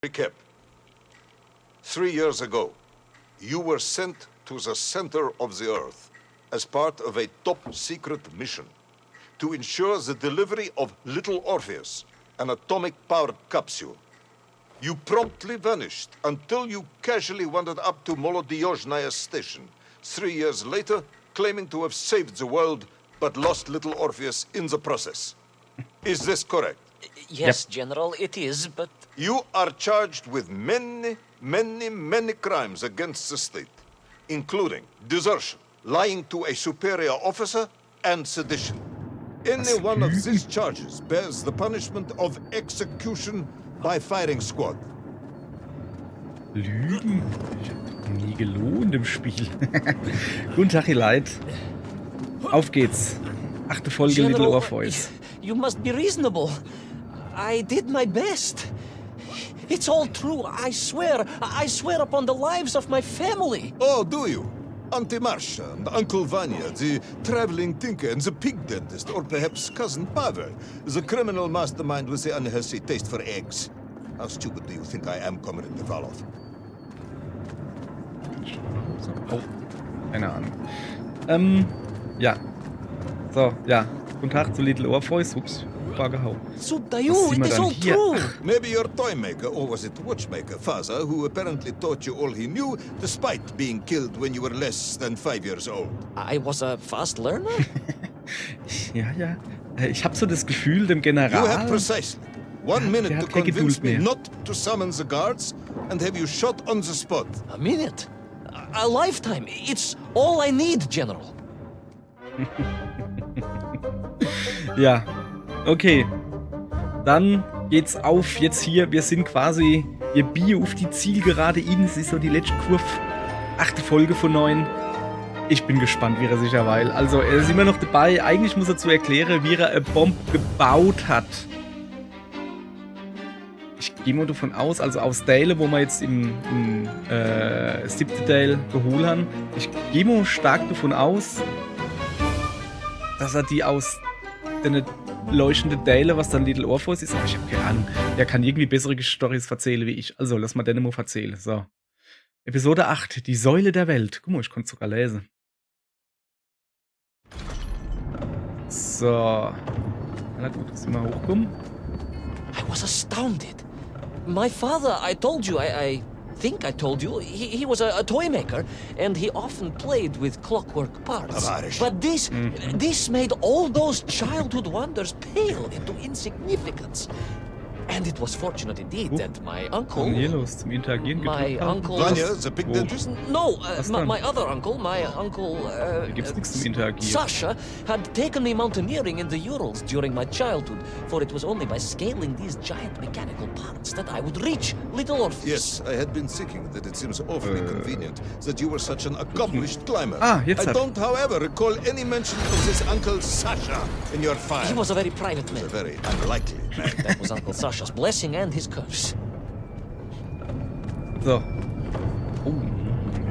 Recap. 3 years ago, you were sent to the center of the Earth as part of a top-secret mission to ensure the delivery of Little Orpheus, an atomic-powered capsule. You promptly vanished until you casually wandered up to Molodiyozhnaya Station, 3 years later, claiming to have saved the world, but lost Little Orpheus in the process. Is this correct? Yes, General, it is, but... You are charged with many crimes against the state, including desertion, lying to a superior officer, and sedition. Any one of these charges bears the punishment of execution by firing squad. Lügen? Ich hab nie gelogen im Spiel. Guten Tag, ihr Leid. Auf geht's. 8. Folge General, Little Orpheus. You must be reasonable. I did my best. It's all true, I swear. I swear upon the lives of my family. Oh, do you? Auntie Marcia and Uncle Vanya, the traveling tinker and the pig dentist, or perhaps Cousin Pavel, the criminal mastermind with the unhealthy taste for eggs. How stupid do you think I am, Comrade Devalov? So, oh, keine Ahnung. Ja. So, ja. Guten Tag zu Little Orpheus. Ups, war gehauen. Sudayu, Was sehen it wir is dann all hier? true. Maybe your toy maker, or was it watchmaker, Faza, who apparently taught you all he knew, despite being killed when you were less than 5 years old. I was a fast learner? Ja. Ich habe so das Gefühl, dem You had General... precisely 1 minute Der to hat keine convince Geduld me mehr. not to summon the guards and have you shot on the spot. A minute? A lifetime. It's all I need, General. Ja, okay. Dann geht's auf jetzt hier. Wir sind quasi, wir biegen auf die Zielgerade in. Es ist so die letzte Kurve. 8. Folge von 9. Ich bin gespannt, wie er sich erweilt. Also, er ist immer noch dabei. Eigentlich muss er zu erklären, wie er eine Bombe gebaut hat. Ich gehe mal davon aus, also aus Dale, wo wir jetzt im 7. Dale geholt haben. Ich gehe mal stark davon aus, dass er die aus den leuchtenden Dale, was dann Little Orpheus ist, aber ich habe keine Ahnung. Der kann irgendwie bessere Storys erzählen wie ich. Also, lass mal den mal erzählen. So. Episode 8, die Säule der Welt. Guck mal, ich konnte es sogar lesen. So. Na gut, jetzt sind wir hochkommen. I was astounded. My father, I told you, I think I told you, he was a toy maker, and he often played with clockwork parts. Tavarish. But this made all those childhood wonders pale into insignificance. And it was fortunate indeed that my uncle... Was ist denn hier los? Zum Interagieren My gedrückt haben? uncle... Vanya, the pig Oh. dentist? No, Was my, dann? my other uncle, Hier gibt's nichts zum Interagieren. Sasha had taken me mountaineering in the Urals during my childhood, for it was only by scaling these giant mechanical parts that I would reach Little Orpheus. Yes, I had been thinking that it seems awfully convenient that you were such an accomplished climber. Ah, jetzt I hat- don't, however, recall any mention of this Uncle Sasha in your file. He was a very private a man. very unlikely man. That was Uncle Sasha's blessing and his curse. So. Oh,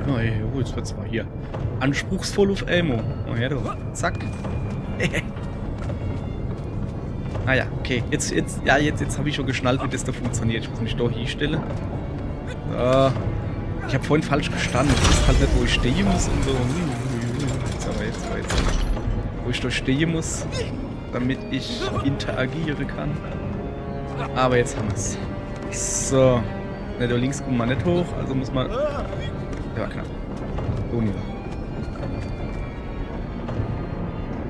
ja, jetzt wird's mal hier. Anspruchsvoll auf Elmo. Oh ja, du. Zack. Ah ja, okay. Jetzt habe ich schon geschnallt, wie das da funktioniert. Ich muss mich da hinstellen. So. Ich habe vorhin falsch gestanden. Ich wusste halt nicht, wo ich stehen muss und so. Jetzt. Wo ich da stehen muss, damit ich interagieren kann. Aber jetzt haben wir's. So. Ne, da links kommt man nicht hoch, also muss man... Der war knapp. So nicht.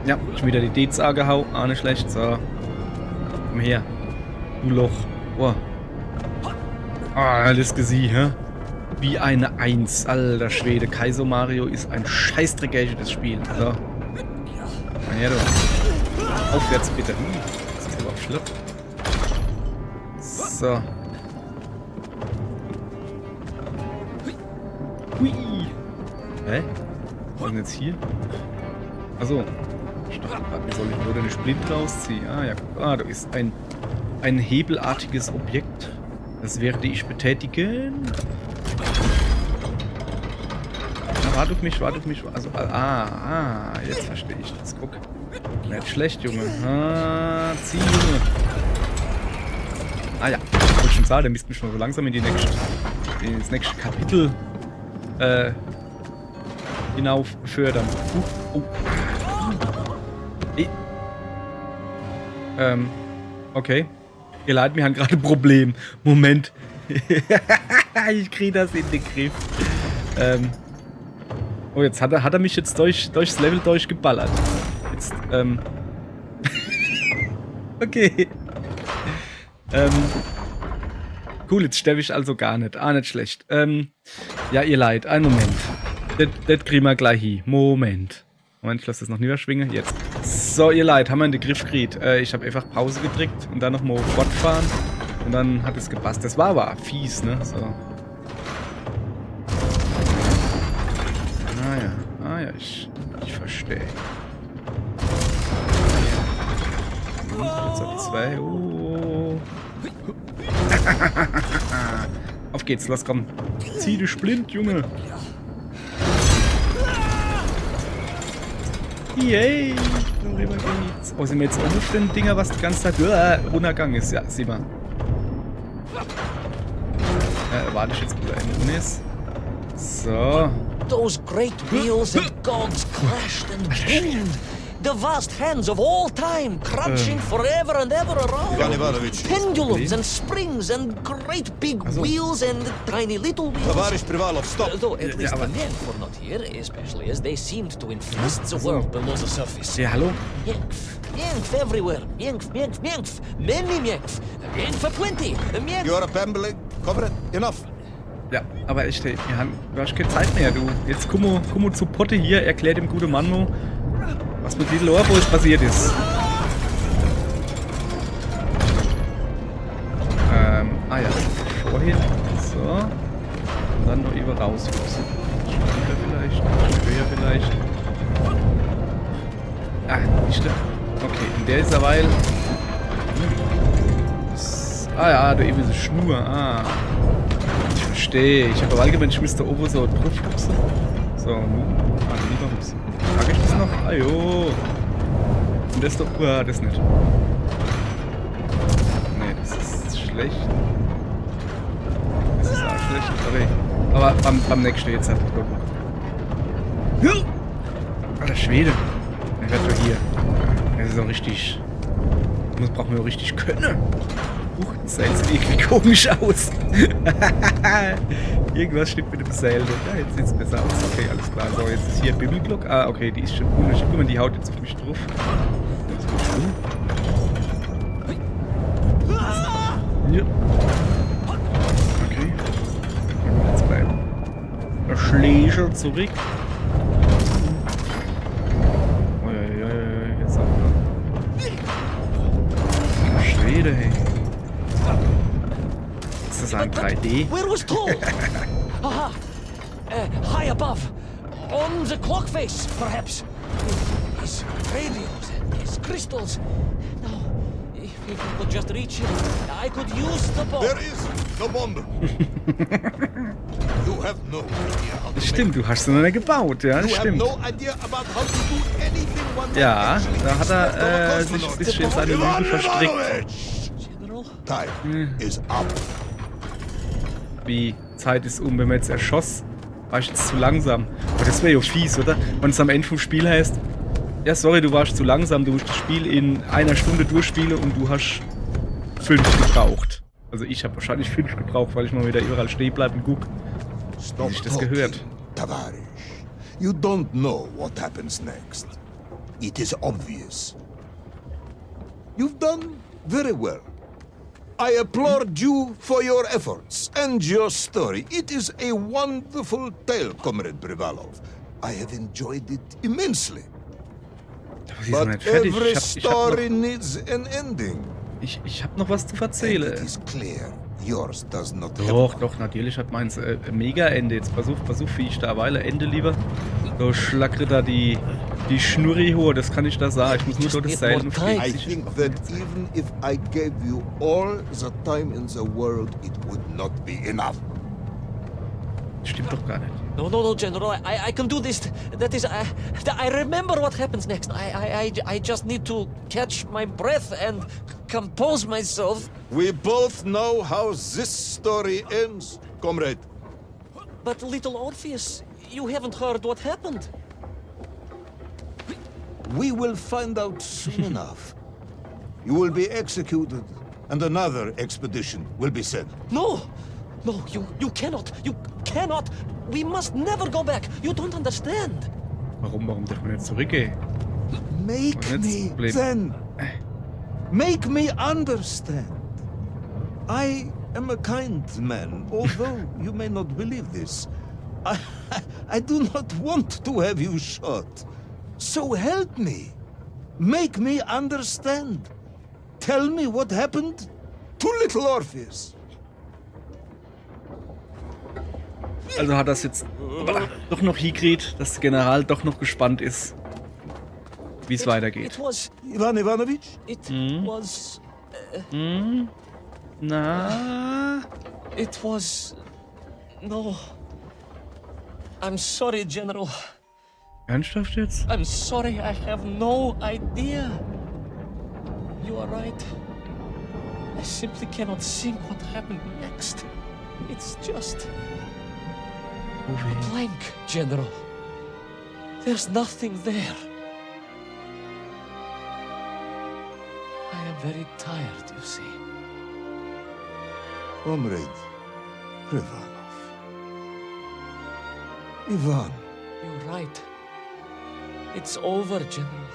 Ja, schon wieder die Dez angehauen. Ah, nicht schlecht. So. Komm her. Du Loch. Oh. Ah, das Gesicht, hä? Wie eine Eins. Alter Schwede. Kaiser Mario ist ein Scheißdreck, das Spiel. So. Komm her, du. Aufwärts bitte. Das ist aber schlimm. So. Hui. Hä? Was ist denn jetzt hier? Achso. Ich dachte gerade, wie soll ich nur den Splint rausziehen? Ah ja, guck. Ah, da ist ein hebelartiges Objekt. Das werde ich betätigen. Na, warte auf mich. Also, jetzt verstehe ich das. Guck. Nicht schlecht, Junge. Ah, zieh, Junge. Ah ja, ich wollte schon sagen, der müsste mich schon so langsam in das nächste Kapitel hinauf fördern. Oh. Okay. Ihr Leid, wir haben gerade ein Problem. Moment. Ich kriege das in den Griff. Oh, jetzt hat er mich jetzt durchs Level durchgeballert. Jetzt, okay. Cool, jetzt sterbe ich also gar nicht. Ah, nicht schlecht. Ja, ihr Leid, einen Moment. Das kriegen wir gleich hin. Moment, ich lasse das noch niederschwingen. Jetzt. So, ihr Leid, haben wir in den Griff gekriegt. Ich habe einfach Pause gedrückt und dann nochmal fortfahren. Und dann hat es gepasst. Das war aber fies, ne? So. Ah ja, ich verstehe. Jetzt auf 2. Auf geht's, los komm. Zieh die Splint, Junge. Yay! Oh, sind wir jetzt oben auf den Dinger, was die ganze Zeit runtergegangen ist? Ja, sieh mal. Warte ich jetzt, bis er unten ist. So. Those great wheels and cogs clashed and boomed. The vast hands of all time crunching forever and ever around. Ivan Ivanovich. Pendulums and springs and great big wheels and tiny little wheels. Tavarish Privalov, stop! Though at least the men were not here, especially as they seemed to infest the world below the surface. Ja, hallo? Myenkf, Myenkf everywhere. Myenkf, Myenkf, Myenkf. Many Myenkf. Myenkf for 20. Myenkf. You are a pambling. Comrade, enough. Ja, aber echt, du hast keine Zeit mehr, du. Jetzt komm zu Potte hier, erklär dem guten Mann mal, was mit Little Orbois passiert ist. Ja, vorhin. So. Und dann noch über rausfuchsen. Schwieriger vielleicht, höher vielleicht. Nicht da. Okay, in der ist derweil. Ja, da eben diese Schnur. Ich verstehe. Ich habe allgemein, ich müsste oben so draufhuxen. So, lieber huxen. Mag ich das noch? Jo. Und das ist doch. Das nicht. Nee, das ist schlecht. Das ist auch schlecht, sorry. Aber beim nächsten jetzt hat er. Alter Schwede. Der wird doch hier. Das ist auch richtig. Das brauchen wir auch richtig können. Das Seil sieht irgendwie komisch aus. Irgendwas stimmt mit dem Seil nicht. Ja, jetzt sieht es besser aus. Okay, alles klar. So, jetzt ist hier Bimmelglock. Okay, die ist schon unnötig. Guck mal, die haut jetzt auf mich drauf. Das ist gut schlimm. Ja. Okay. Jetzt bleiben. Der Schläger zurück. Jetzt auch noch. Schwede, hey. Ist das ein 3D? Where was Toll? Aha! High above. On the clock face, perhaps. His radios and his crystals. Now, if we could just reach him, I could use the bomb. There is no bomb. You have no idea how to Das stimmt, du hast sie noch nicht gebaut, ja, das You have stimmt. no idea about how to do anything one Ja, man da hat er actually sich ein bisschen in seine Lügen verstrickt. General? Time is up. Wie, Zeit ist um, wenn man jetzt erschoss, war ich jetzt zu langsam. Aber das wäre ja fies, oder? Wenn es am Ende vom Spiel heißt, ja sorry, du warst zu langsam, du musst das Spiel in einer Stunde durchspielen und du hast 5 gebraucht. Also ich habe wahrscheinlich 5 gebraucht, weil ich mal wieder überall stehen bleibe und guck, wie sich das gehört. Tavarish. You don't know what happens next. It is obvious. You've done very well. I applaud you for your efforts and your story. It is a wonderful tale, Comrade Privalov. I have enjoyed it immensely. Aber sie ist noch But nicht fertig. every story needs an ending. Ich hab noch was zu And erzählen. it is clear yours does not have Doch, one. doch, natürlich hat meins Mega-Ende. Jetzt pass auf, wie ich da Weile Ende lieber. So schlackere da die Schnurri hoch, das kann ich da sagen. Ich muss nur dort das Seil und I I think that even if I gave you all the time in the world, it would not be enough. Stimmt doch gar nicht. No, General. I can do this. That is, I remember what happens next. I just need to catch my breath and compose myself. We both know how this story ends, comrade. But little Orpheus, you haven't heard what happened. We will find out soon enough. You will be executed, and another expedition will be sent. No! No, you cannot. You cannot. We must never go back. You don't understand. Warum darf man jetzt zurückgehen? Make Und jetzt me Problem. then. Make me understand. I am a kind man, although you may not believe this. I do not want to have you shot. So help me. Make me understand. Tell me what happened to little Orpheus. Also hat das jetzt doch noch hingekriegt, dass der General doch noch gespannt ist, wie es weitergeht. It was. Ivan Ivanovich? It was. Na? It was. No. I'm sorry, General. Ernsthaft jetzt? I'm sorry, I have no idea. You are right. I simply cannot think what happened next. It's just blank, General. There's nothing there. I am very tired, you see. Comrade Rivanov. Ivan. You're right. It's over, General.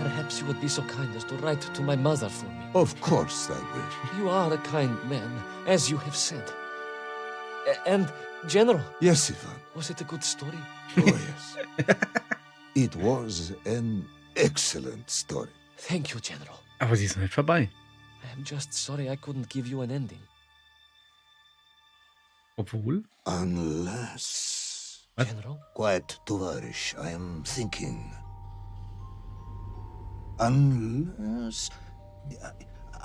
Perhaps you would be so kind as to write to my mother for me. Of course I will. You are a kind man, as you have said. And, General, Yes, Ivan. was it a good story? Oh, yes. It was an excellent story. Thank you, General. Aber sie ist noch nicht vorbei. I am just sorry I couldn't give you an ending. Obwohl? Unless... General? Quiet, Tovarish. I am thinking. Unless...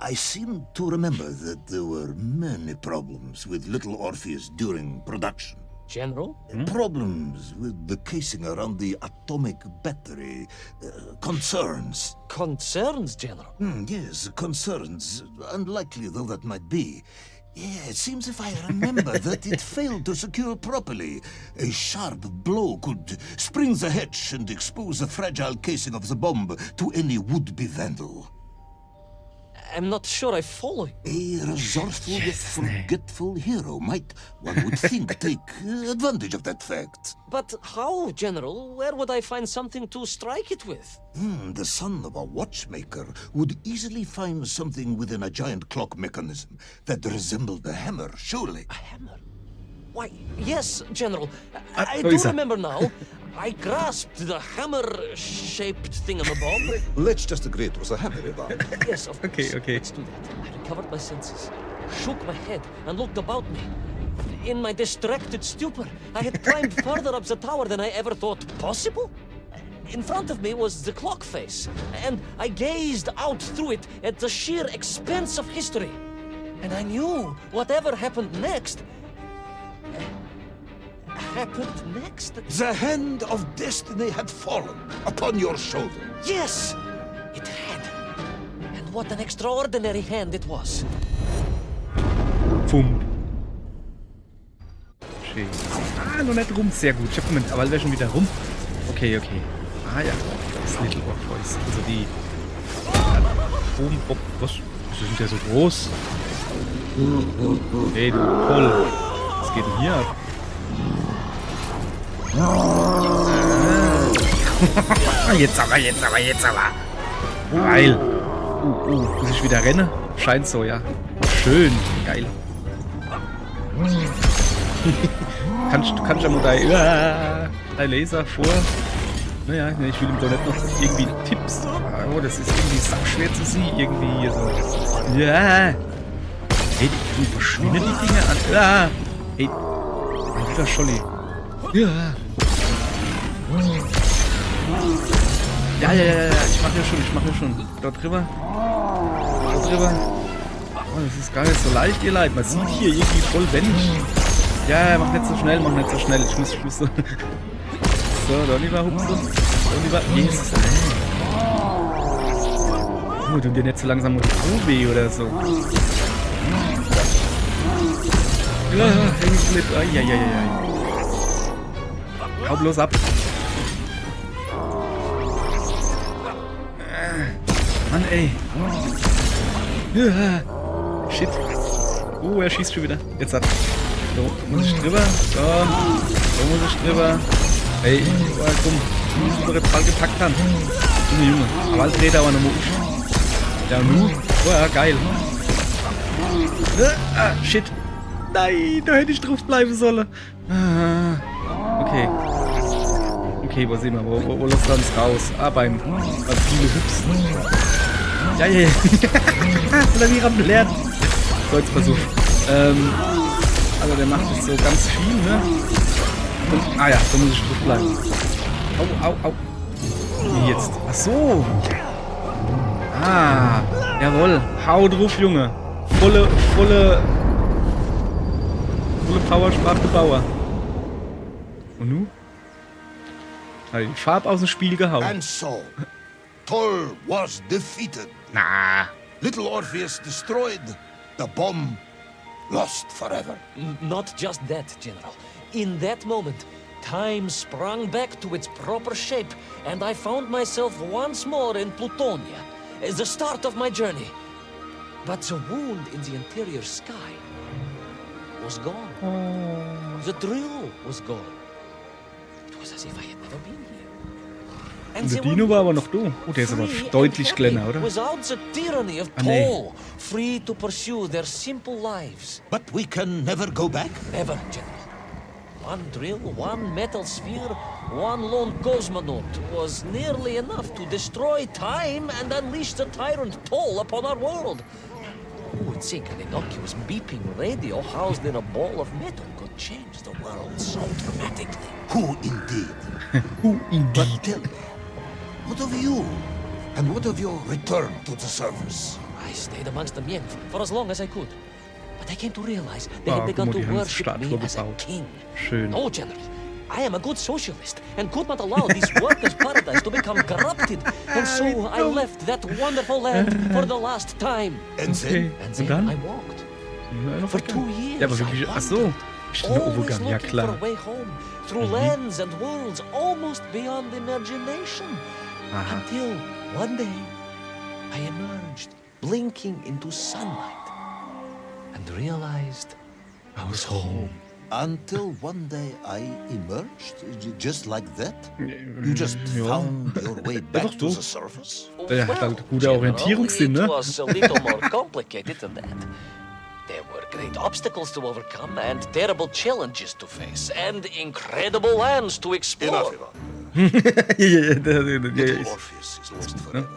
I seem to remember that there were many problems with little Orpheus during production. General? Problems with the casing around the atomic battery. Concerns. Concerns, General. Yes, concerns. Unlikely though that might be. Yeah, it seems if I remember that it failed to secure properly. A sharp blow could spring the hatch and expose the fragile casing of the bomb to any would-be vandal. I'm not sure I follow you. A resourceful yet forgetful hero might, one would think, take advantage of that fact. But how, General? Where would I find something to strike it with? The son of a watchmaker would easily find something within a giant clock mechanism that resembled a hammer, surely. A hammer? Why, yes, General. I so do is that? remember now. I grasped the hammer-shaped thingamabob. Let's just agree it was a hammer, Ivan. Yes, of course. Okay. Let's do that. I recovered my senses, shook my head, and looked about me. In my distracted stupor, I had climbed further up the tower than I ever thought possible. In front of me was the clock face, and I gazed out through it at the sheer expanse of history. And I knew whatever happened next... happened next? The hand of destiny had fallen upon your shoulder. Yes! It had. And what an extraordinary hand it was. Fump. Schön. Noch nicht rum. Sehr gut. Ich hab Moment, aber wäre schon wieder rum. Okay. Ah ja. Das Little Orpheus. Also die... Was? Wieso sind der so groß? Hey, du Poll. Was geht denn hier ab? Jetzt aber. Geil. Muss ich wieder rennen? Scheint so, ja. Schön. Geil. kannst ja mal dein Laser vor. Naja, ich will ihm doch nicht noch irgendwie Tipps. Oh, das ist irgendwie schwer zu sehen. Irgendwie hier so. Ja. Hey, du verschwinden die Dinge an. Ja. Hey. Alter Scholli. Ja. Ja. Ich mach ja schon. Dort drüber. Oh, das ist gar nicht so leicht, ihr Leid. Man sieht hier irgendwie voll wendig. Ja, mach nicht so schnell. Ich muss so. So, da lieber hupsen. Da lieber. Yes. Tut dir nicht so langsam weh oder so. Ja, häng ich mit. Ai. Hau bloß ab. Mann, ey. Ja. Shit. Oh, er schießt schon wieder. Jetzt hat. So, muss ich drüber? So muss ich drüber. Ey, komm. Ich muss doch jetzt bald gepackt haben. Junge. Aber dreht aber nochmal auf. Ja, nu. Oh ja, geil. Shit. Nein, da hätte ich drauf bleiben sollen. Okay. Okay, wo sehen wir? Wo lässt er uns raus? Beim viele Hüpsen. Ja. Oder wie er lernt. So, jetzt versuch. Also der macht das so ganz viel, ne? Und, ja, da muss ich drauf bleiben. Au. Wie jetzt? Ach so. Jawohl. Hau drauf, Junge. Volle Power sprach der Bauer. Und nu? Hat die Farbe aus dem Spiel gehauen. And so, Thor was defeated. Na. Little Orpheus destroyed. The bomb lost forever. Not just that, General. In that moment, time sprung back to its proper shape, and I found myself once more in Plutonia, the start of my journey. But the wound in the interior sky was gone. The drill was gone. It was as if I had never been here. Und der Dino war aber noch da. Oh, der ist aber deutlich kleiner, oder? Without the tyranny of Paul, free to pursue their simple lives. But we can never go back? Never, General. One drill, one metal sphere, one lone cosmonaut was nearly enough to destroy time and unleash the tyrant Paul upon our world. Who would think an innocuous beeping radio housed in a ball of metal could change the world so dramatically? Who indeed? Who But indeed? tell me, what of you? And what of your return to the surface? I stayed amongst the Mien for as long as I could. But I came to realize they had guck begun mal, to die haben worship me Statue as a gebaut. king. Schön. No, General. I am a good socialist and could not allow this workers' paradise to become corrupted. And so I left that wonderful land for the last time. And Okay. then, And Und then dann? I walked. Ja, For 2 years. Ja, aber wirklich. I Ach so. wandered, Bestimmt der always Overgang. Ja, looking for a klar. way home, through lands and worlds almost beyond imagination. Aha. Until one day, I emerged, blinking into sunlight, and realized I was home. until one day I emerged, just like that? You just Ja. found your way back Einfach to so. the surface? Der hat halt gute General, Orientierungssinn, ne? It was a little more complicated than that. There were great obstacles to overcome and terrible challenges to face and incredible lands to explore. Enough, Ivan. Ja, Little Orpheus is lost forever.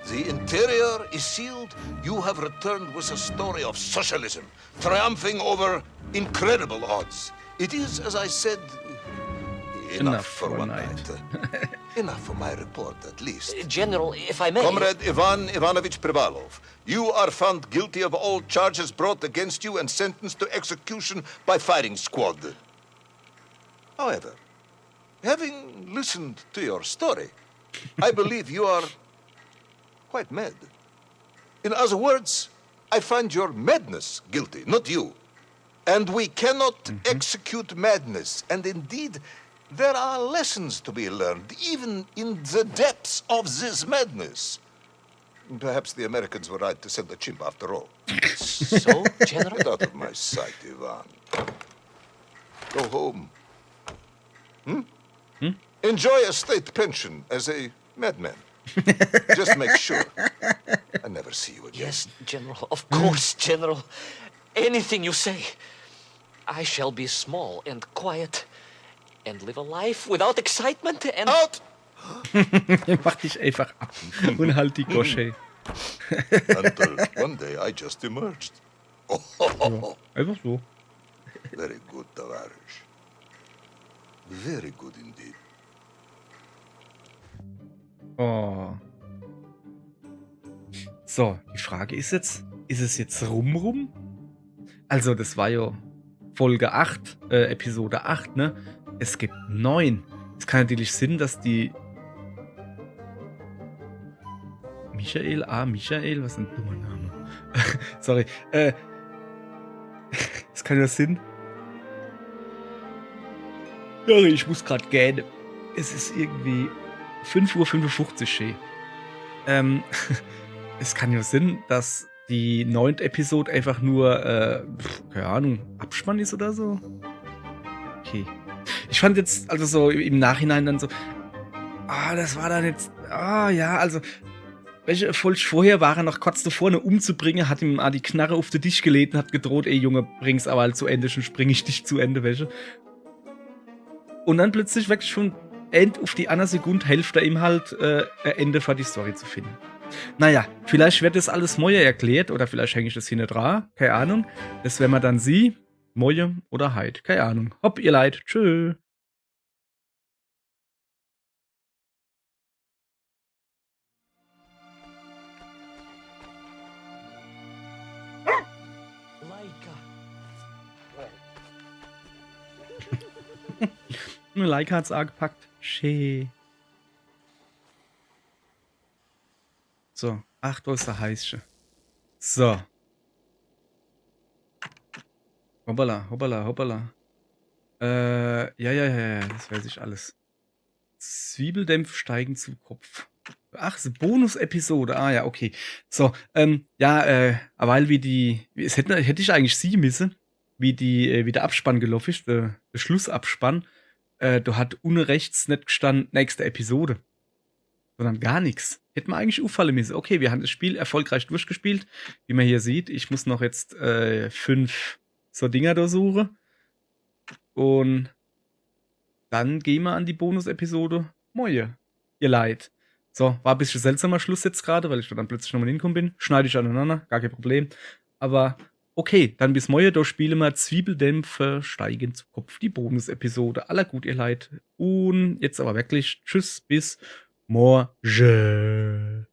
The interior is sealed. You have returned with a story of socialism, triumphing over incredible odds. It is, as I said, enough for one night. Enough for my report, at least. General, if I may... Comrade Ivan Ivanovich Privalov, you are found guilty of all charges brought against you and sentenced to execution by firing squad. However, having listened to your story, I believe you are quite mad. In other words, I find your madness guilty, not you. And we cannot execute madness. And indeed, there are lessons to be learned, even in the depths of this madness. Perhaps the Americans were right to send the chimp after all. So, General? Get out of my sight, Ivan. Go home. Enjoy a state pension as a madman. Just make sure I never see you again. Yes, General. Of course, General. Anything you say. I shall be small and quiet and live a life without excitement and... Out! Mach dich einfach ab und halt die Gosche. Until one day I just emerged. Einfach so. Very good, Tavarish. Very good indeed. Oh. So, die Frage ist jetzt, ist es jetzt rum? Also, das war ja Folge 8, Episode 8, ne? Es gibt 9. Es kann natürlich Sinn, dass die Michael A. Michael? Was ein dummer Name. Sorry. Das kann ja Sinn. Sorry, ich muss gerade gähnen. Es ist irgendwie 5:55 Uhr. Es kann ja Sinn, dass die 9. Episode einfach nur, keine Ahnung, Abspann ist oder so. Okay. Ich fand jetzt, also so im Nachhinein dann so, das war dann jetzt, ja, also, welche Folge vorher war er noch kurz davor, eine umzubringen, hat ihm die Knarre auf den Tisch gelegt und hat gedroht, ey Junge, bring's aber halt zu Ende, schon spring ich dich zu Ende, welche. Und dann plötzlich wirklich schon auf die andere Sekunde hilft er ihm halt, ein Ende für die Story zu finden. Naja, vielleicht wird das alles Moje erklärt oder vielleicht hänge ich das hinten dran, keine Ahnung. Das werden wir dann sie, Moje oder Heid, keine Ahnung. Hopp, ihr Leid, tschö. Laika. Eine Leica hat's angepackt. Schee. So, ach, da ist der Heißche. So. Hoppala, hoppala, hoppala. Ja, das weiß ich alles. Zwiebeldämpf steigen zum Kopf. Ach, so Bonus-Episode. Ja, okay. So, weil hätte ich eigentlich sie müssen, wie der Abspann gelaufen ist, der Schlussabspann. Da hat unten rechts nicht gestanden, nächste Episode. Sondern gar nichts. Hätte man eigentlich auffallen müssen. Okay, wir haben das Spiel erfolgreich durchgespielt. Wie man hier sieht, ich muss noch jetzt 5 so Dinger da suchen. Und dann gehen wir an die Bonus-Episode. Moje, ihr Leid. So, war ein bisschen seltsamer Schluss jetzt gerade, weil ich da dann plötzlich nochmal hingekommen bin. Schneide ich aneinander, gar kein Problem. Aber okay, dann bis Moje, da spielen wir Zwiebeldämpfe steigen zu Kopf. Die Bonus-Episode. Aller gut, ihr Leid. Und jetzt aber wirklich, tschüss, bis morgen.